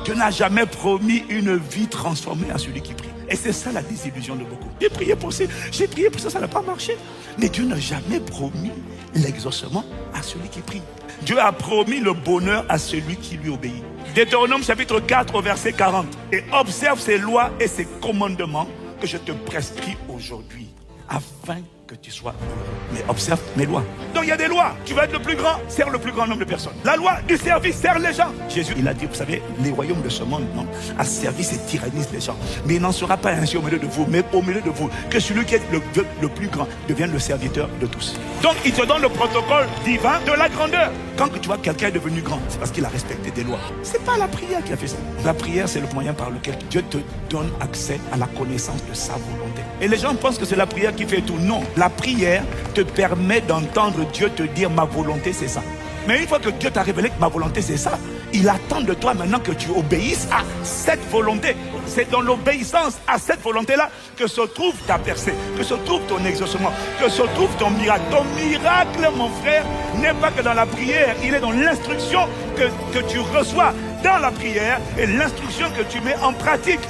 Dieu n'a jamais promis une vie transformée à celui qui prie. Et c'est ça la désillusion de beaucoup. J'ai prié pour ça, ça n'a pas marché. Mais Dieu n'a jamais promis l'exaucement à celui qui prie. Dieu a promis le bonheur à celui qui lui obéit. Deutéronome chapitre 4 au verset 40. Et observe ces lois et ces commandements que je te prescris aujourd'hui, afin que tu sois heureux. Mais observe mes lois. Donc il y a des lois. Tu vas être le plus grand, sers le plus grand nombre de personnes. La loi du service sert les gens. Jésus, il a dit, vous savez, les royaumes de ce monde, non, a servi et tyrannise les gens. Mais il n'en sera pas ainsi au milieu de vous, mais au milieu de vous, que celui qui est le plus grand devienne le serviteur de tous. Donc il te donne le protocole divin de la grandeur. Quand tu vois quelqu'un est devenu grand, c'est parce qu'il a respecté des lois. C'est pas la prière qui a fait ça. La prière, c'est le moyen par lequel Dieu te donne accès à la connaissance de sa volonté. Et les gens pensent que c'est la prière qui fait tout. Non, la prière te permet d'entendre Dieu te dire ma volonté c'est ça. Mais une fois que Dieu t'a révélé que ma volonté c'est ça, il attend de toi maintenant que tu obéisses à cette volonté. C'est dans l'obéissance à cette volonté-là que se trouve ta percée, que se trouve ton exaucement, que se trouve ton miracle. Ton miracle, mon frère, n'est pas que dans la prière, il est dans l'instruction que tu reçois dans la prière et l'instruction que tu mets en pratique.